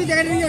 Hello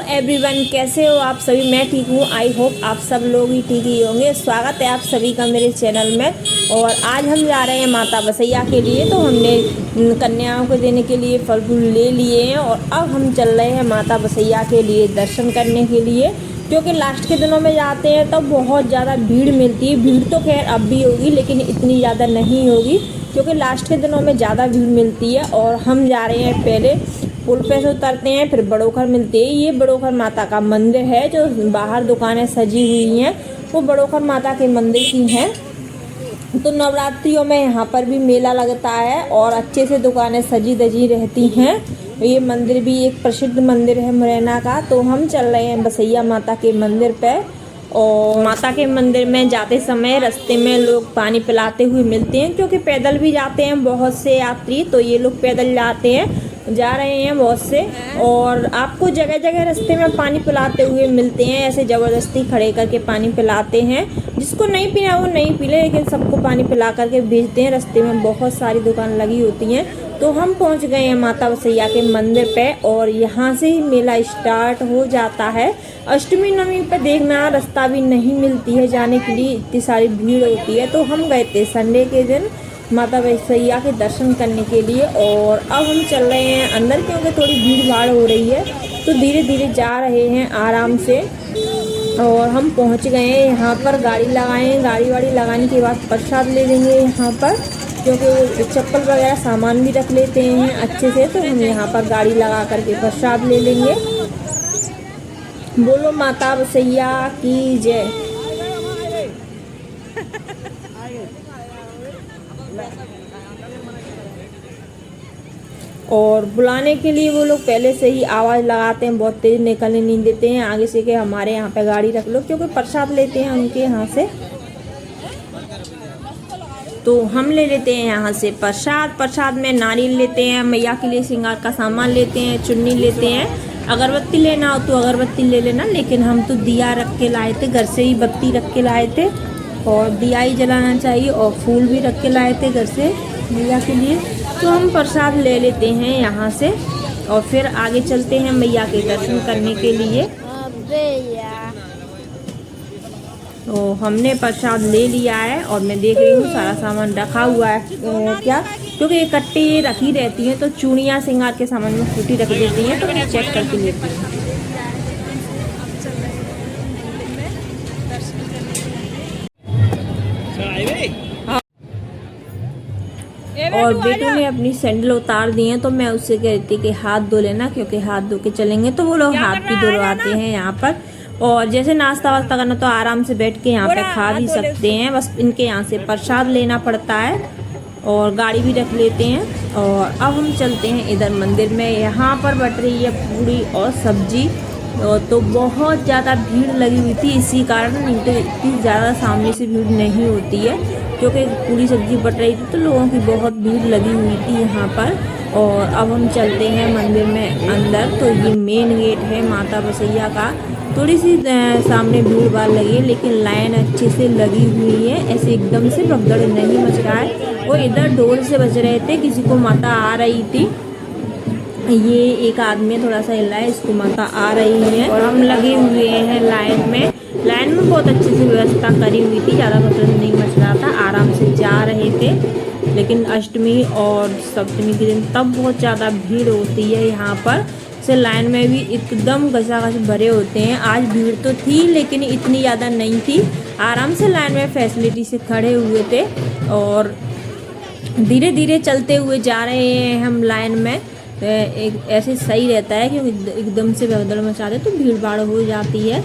everyone, कैसे हो आप सभी। मैं ठीक हूँ। आई होप आप सब लोग ही ठीक ही होंगे। स्वागत है आप सभी का मेरे चैनल में। और आज हम जा रहे हैं माता बसैया के लिए। तो हमने कन्याओं को देने के लिए फल फूल ले लिए हैं और अब हम चल रहे हैं माता बसैया के लिए दर्शन करने के लिए। क्योंकि लास्ट के दिनों में जाते हैं तब बहुत ज़्यादा भीड़ मिलती है। भीड़ तो खैर अब भी होगी लेकिन इतनी ज़्यादा नहीं होगी, क्योंकि लास्ट के दिनों में ज़्यादा भीड़ मिलती है। और हम जा रहे हैं, पहले पुल पे से उतरते हैं, फिर बड़ोखर मिलती है। ये बड़ोखर माता का मंदिर है। जो बाहर दुकानें सजी हुई हैं वो बड़ोखर माता के मंदिर की हैं। तो नवरात्रियों में यहाँ पर भी मेला लगता है और अच्छे से दुकानें सजी धजी रहती हैं। ये मंदिर भी एक प्रसिद्ध मंदिर है मुरैना का। तो हम चल रहे हैं बसैया माता के मंदिर पे। और माता के मंदिर में जाते समय रास्ते में लोग पानी पिलाते हुए मिलते हैं, क्योंकि पैदल भी जाते हैं बहुत से यात्री। तो ये लोग पैदल जाते हैं, जा रहे हैं बहुत से। और आपको जगह जगह रास्ते में पानी पिलाते हुए मिलते हैं। ऐसे ज़बरदस्ती खड़े करके पानी पिलाते हैं। जिसको नहीं पीना वो नहीं पी ले, लेकिन सबको पानी पिला करके भेजते हैं। रास्ते में बहुत सारी दुकान लगी होती हैं। तो हम पहुंच गए हैं माता बसैया के मंदिर पे और यहाँ से ही मेला स्टार्ट हो जाता है। अष्टमी नवमी पे देखना रास्ता भी नहीं मिलती है जाने के लिए, इतनी सारी भीड़ होती है। तो हम गए थे संडे के दिन माता बसैया के दर्शन करने के लिए। और अब हम चल रहे हैं अंदर, क्योंकि थोड़ी भीड़ भाड़ हो रही है। तो धीरे धीरे जा रहे हैं आराम से। और हम पहुंच गए हैं यहाँ पर। गाड़ी लगाएं, गाड़ी वाड़ी लगाने के बाद प्रसाद ले लेंगे यहाँ पर, क्योंकि वो चप्पल वगैरह सामान भी रख लेते हैं अच्छे से। तो हम यहाँ पर गाड़ी लगा करके प्रसाद ले लेंगे। बोलो माता बसैया की जय। और बुलाने के लिए वो लोग पहले से ही आवाज़ लगाते हैं, बहुत तेज निकलने नहीं देते हैं आगे से कि हमारे यहाँ पे गाड़ी रख लो, क्योंकि प्रसाद लेते हैं उनके यहाँ से। तो हम ले लेते हैं यहाँ से प्रसाद। प्रसाद में नारियल लेते हैं, मैया के लिए श्रृंगार का सामान लेते हैं, चुन्नी लेते हैं। अगरबत्ती लेना हो तो अगरबत्ती ले लेना, लेकिन हम तो दिया रख के लाए थे, घर से ही बत्ती रख के लाए थे। और दिया ही जलाना चाहिए और फूल भी रख के लाए थे घर से मैया के लिए। तो हम प्रसाद ले लेते हैं यहाँ से और फिर आगे चलते हैं मैया के दर्शन करने के लिए। तो हमने प्रसाद ले लिया है और मैं देख रही हूँ सारा सामान रखा हुआ है क्या, क्योंकि ये कट्टी रखी रहती हैं तो चूड़ियाँ श्रृंगार के सामान में फूटी रख देती हैं। तो मैं चेक करके लेती हूँ। और बेटू ने अपनी सैंडल उतार दी हैं, तो मैं उससे कह रही थी कि हाथ धो लेना, क्योंकि हाथ धो के चलेंगे तो वो लोग हाथ भी धुलवाते हैं यहाँ पर। और जैसे नाश्ता वास्ता करना तो आराम से बैठ के यहाँ पे खा भी सकते हैं, बस इनके यहाँ से प्रसाद लेना पड़ता है और गाड़ी भी रख लेते हैं। और अब हम चलते हैं इधर मंदिर में। यहाँ पर बट रही है पूरी और सब्जी। तो बहुत ज़्यादा भीड़ लगी हुई थी, इसी कारण नहीं तो इतनी ज़्यादा सामने से भीड़ नहीं होती है, क्योंकि पूरी सब्जी बट रही थी तो लोगों की बहुत भीड़ लगी हुई थी यहाँ पर। और अब हम चलते हैं मंदिर में अंदर। तो ये मेन गेट है माता बसैया का। थोड़ी सी सामने भीड़ भाड़ लगी है, लेकिन लाइन अच्छे से लगी हुई है, ऐसे एकदम से भगदड़ नहीं मच रहा है। वो इधर ढोल से बज रहे थे, किसी को माता आ रही थी। ये एक आदमी थोड़ा सा हिला है, इसको माता आ रही है। और हम लगे हुए हैं लाइन में। लाइन में बहुत अच्छे से व्यवस्था करी हुई थी, ज़्यादा भगदड़ नहीं मच रहा था, आराम से जा रहे थे। लेकिन अष्टमी और सप्तमी के दिन तब बहुत ज़्यादा भीड़ होती है यहाँ पर। से लाइन में भी एकदम घसाघस भरे होते हैं। आज भीड़ तो थी लेकिन इतनी ज़्यादा नहीं थी, आराम से लाइन में फैसिलिटी से खड़े हुए थे। और धीरे धीरे चलते हुए जा रहे हैं हम लाइन में। एक ऐसे सही रहता है, क्योंकि एकदम से भगदड़ मचाते तो भीड़ भाड़ हो जाती है।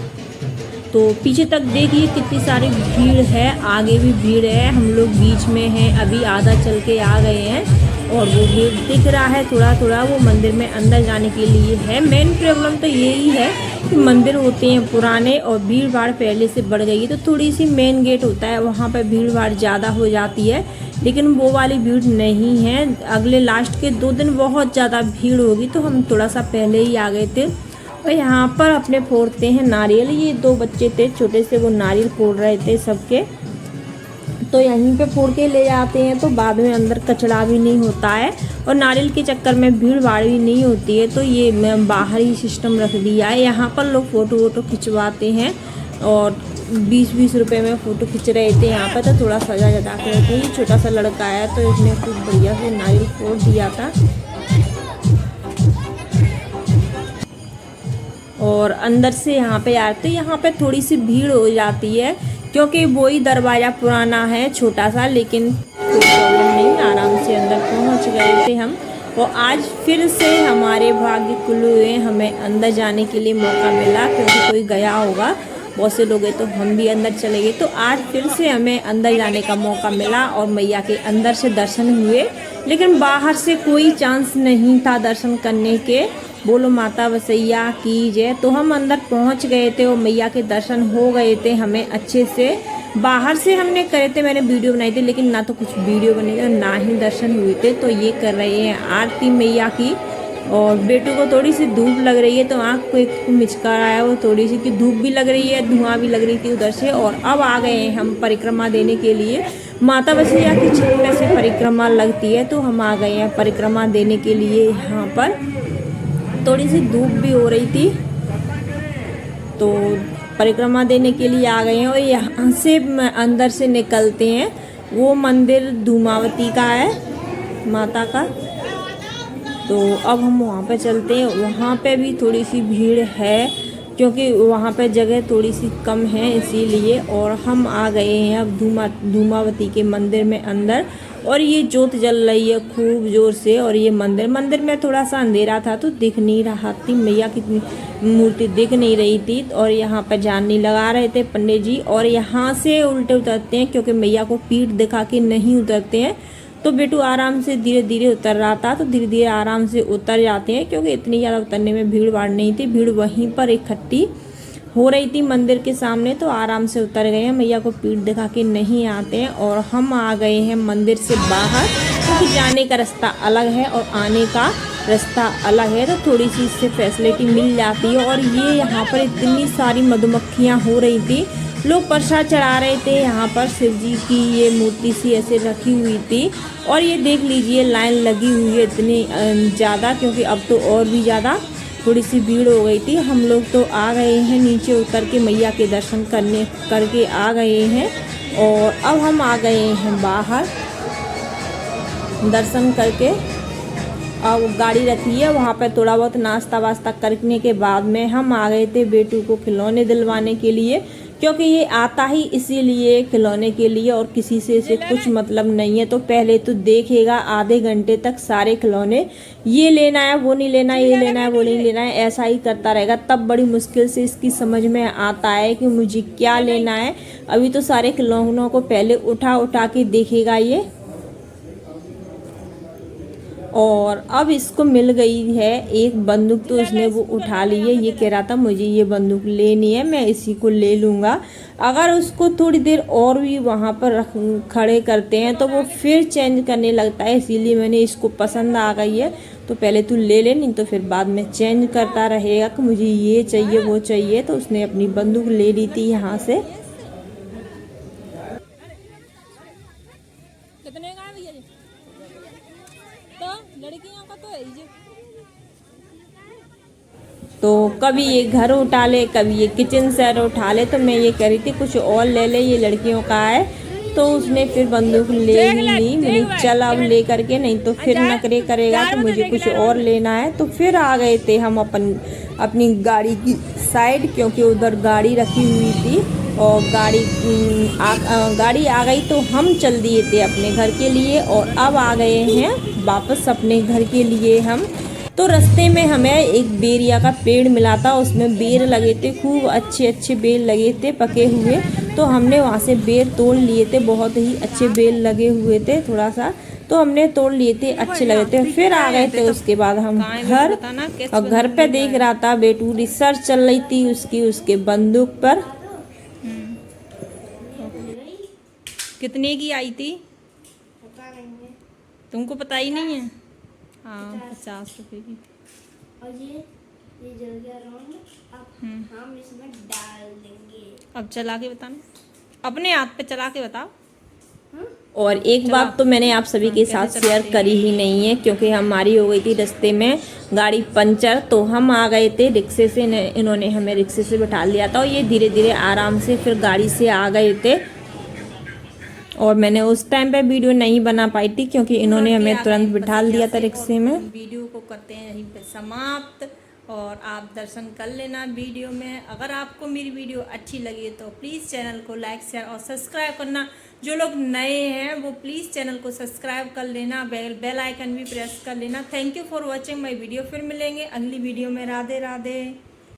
तो पीछे तक देखिए कितनी सारी भीड़ है, आगे भी भीड़ है, हम लोग बीच में हैं, अभी आधा चल के आ गए हैं। और वो गेट दिख रहा है थोड़ा थोड़ा, वो मंदिर में अंदर जाने के लिए है। मेन प्रॉब्लम तो यही है कि मंदिर होते हैं पुराने और भीड़ भाड़ पहले से बढ़ गई है। तो थोड़ी सी मेन गेट होता है, वहाँ पर भीड़ भाड़ ज़्यादा हो जाती है, लेकिन वो वाली भीड़ नहीं है। अगले लास्ट के 2 दिन बहुत ज़्यादा भीड़ होगी, तो हम थोड़ा सा पहले ही आ गए थे। और यहाँ पर अपने फोड़ते हैं नारियल। ये 2 बच्चे थे छोटे से, वो नारियल फोड़ रहे थे सबके। तो यहीं पे फोड़ के ले जाते हैं, तो बाद में अंदर कचरा भी नहीं होता है और नारियल के चक्कर में भीड़ भाड़ भी नहीं होती है। तो ये मैं बाहर ही सिस्टम रख दिया है। यहाँ पर लोग फ़ोटो वोटो खिंचवाते हैं और 20-20 रुपए में फ़ोटो खिंच रहे थे यहाँ पर। तो थोड़ा सजा जता के रखे। ये छोटा सा लड़का है तो इसने खूब बढ़िया से नारियल फोड़ दिया था। और अंदर से यहाँ पे आते, यहाँ पे थोड़ी सी भीड़ हो जाती है क्योंकि वही दरवाज़ा पुराना है छोटा सा, लेकिन कोई प्रॉब्लम नहीं, आराम से अंदर पहुँच गए थे हम। और आज फिर से हमारे भाग्य खुले हुए, हमें अंदर जाने के लिए मौका मिला क्योंकि कोई गया होगा, बहुत से लोग गए तो हम भी अंदर चले गए। तो आज फिर से हमें अंदर जाने का मौका मिला और मैया के अंदर से दर्शन हुए, लेकिन बाहर से कोई चांस नहीं था दर्शन करने के। बोलो माता वसैया की जय। तो हम अंदर पहुंच गए थे और मैया के दर्शन हो गए थे हमें अच्छे से। बाहर से हमने करे थे, मैंने वीडियो बनाई थी, लेकिन ना तो कुछ वीडियो बने थे ना ही दर्शन हुए थे। तो ये कर रहे हैं आरती मैया की। और बेटू को थोड़ी सी धूप लग रही है तो आँख को एक मिचका रहा है वो थोड़ी सी, कि धूप भी लग रही है, धुआं भी लग रही थी उधर से। और अब आ गए हैं हम परिक्रमा देने के लिए। माता वसैया की छत में से परिक्रमा लगती है, तो हम आ गए हैं परिक्रमा देने के लिए। यहाँ पर थोड़ी सी धूप भी हो रही थी तो परिक्रमा देने के लिए आ गए हैं। और यहाँ से अंदर से निकलते हैं, वो मंदिर धूमावती का है माता का। तो अब हम वहाँ पे चलते हैं। वहाँ पे भी थोड़ी सी भीड़ है क्योंकि वहाँ पे जगह थोड़ी सी कम है इसीलिए। और हम आ गए हैं अब धूमावती के मंदिर में अंदर। और ये जोत जल रही है खूब ज़ोर से। और ये मंदिर में थोड़ा सा अंधेरा था तो दिख नहीं रहा थी, मैया की मूर्ति दिख नहीं रही थी। और यहाँ पर जाननी लगा रहे थे पंडित जी। और यहाँ से उल्टे उतरते हैं क्योंकि मैया को पीठ दिखा के नहीं उतरते हैं। तो बेटू आराम से धीरे धीरे उतर रहा था, तो धीरे धीरे आराम से उतर जाते हैं क्योंकि इतनी ज़्यादा उतरने में भीड़ भाड़ नहीं थी। भीड़ वहीं पर इकट्ठी हो रही थी मंदिर के सामने, तो आराम से उतर गए हैं। मैया को पीठ दिखा के नहीं आते हैं। और हम आ गए हैं मंदिर से बाहर क्योंकि जाने का रास्ता अलग है और आने का रास्ता अलग है, तो थोड़ी सी इससे फैसिलिटी मिल जाती है। और ये यहाँ पर इतनी सारी मधुमक्खियाँ हो रही थी, लोग प्रसाद चढ़ा रहे थे। यहाँ पर शिव जी की ये मूर्ति सी ऐसे रखी हुई थी। और ये देख लीजिए लाइन लगी हुई है इतनी ज़्यादा, क्योंकि अब तो और भी ज़्यादा थोड़ी सी भीड़ हो गई थी। हम लोग तो आ गए हैं नीचे उतर के, मैया के दर्शन करके आ गए हैं। और अब हम आ गए हैं बाहर दर्शन करके। अब गाड़ी रखी है वहाँ पे, थोड़ा बहुत नाश्ता वास्ता करने के बाद में हम आ गए थे बेटू को खिलौने दिलवाने के लिए, क्योंकि ये आता ही इसीलिए खिलौने के लिए और किसी से इसे कुछ मतलब नहीं है। तो पहले तो देखेगा आधे घंटे तक सारे खिलौने, ये लेना है वो नहीं लेना, ये लेना है वो नहीं लेना है, ऐसा ही करता रहेगा। तब बड़ी मुश्किल से इसकी समझ में आता है कि मुझे क्या लेना है। अभी तो सारे खिलौनों को पहले उठा उठा के देखेगा ये। और अब इसको मिल गई है एक बंदूक, तो इसने वो उठा ली है। ये कह रहा था मुझे ये बंदूक लेनी है, मैं इसी को ले लूँगा। अगर उसको थोड़ी देर और भी वहाँ पर खड़े करते हैं तो वो फिर चेंज करने लगता है, इसीलिए मैंने इसको पसंद आ गई है तो पहले तू ले ले, नहीं तो फिर बाद में चेंज करता रहेगा कि मुझे ये चाहिए वो चाहिए। तो उसने अपनी बंदूक ले ली थी यहाँ से। कितने का है भैया जी? तो लड़कियों का तो है ही। तो कभी ये घर उठा ले, कभी ये किचन सेट उठा ले। तो मैं ये कह रही थी कुछ और ले ले, ये लड़कियों का है। तो उसने फिर बंदूक ले ही ली। मैंने चल अब ले करके, नहीं तो फिर नखरे करेगा कि मुझे कुछ और लेना है। तो फिर आ गए थे हम अपनी गाड़ी की साइड, क्योंकि उधर गाड़ी रखी हुई थी और गाड़ी आ गई तो हम चल दिए थे अपने घर के लिए। और अब आ गए हैं वापस अपने घर के लिए हम। तो रास्ते में हमें एक बेरिया का पेड़ मिला था, उसमें बेर लगे थे, खूब अच्छे अच्छे बेर लगे थे पके हुए। तो हमने वहाँ से बेर तोड़ लिए थे, बहुत ही अच्छे बेर लगे हुए थे थोड़ा सा, तो हमने तोड़ लिए थे, अच्छे लगे थे। फिर आ गए थे उसके बाद हम घर, और घर पे देख रहा था बेटू, रिसर्च चल रही थी उसके बंदूक पर। कितने की आई थी तुमको पता ही नहीं है? हाँ 50 रुपए की। और ये जल गया राउंड। अब हम इसमें डाल देंगे। अब चला के बताना, अपने हाथ पे चला के बताओ। और एक बात तो मैंने आप सभी के साथ शेयर करी ही नहीं है, क्योंकि हमारी हो गई थी रास्ते में गाड़ी पंचर, तो हम आ गए थे रिक्शे से, इन्होंने हमें रिक्शे से बिठा लिया था और ये धीरे धीरे आराम से फिर गाड़ी से आ गए थे। और मैंने उस टाइम पे वीडियो नहीं बना पाई थी क्योंकि इन्होंने हमें तुरंत बिठा लिया था रिक्शे में। वीडियो को करते हैं यहीं पे समाप्त, और आप दर्शन कर लेना वीडियो में। अगर आपको मेरी वीडियो अच्छी लगी तो प्लीज़ चैनल को लाइक शेयर और सब्सक्राइब करना। जो लोग नए हैं वो प्लीज़ चैनल को सब्सक्राइब कर लेना, बेल आइकन भी प्रेस कर लेना। Thank you for watching my video. फिर मिलेंगे अगली वीडियो में। राधे राधे।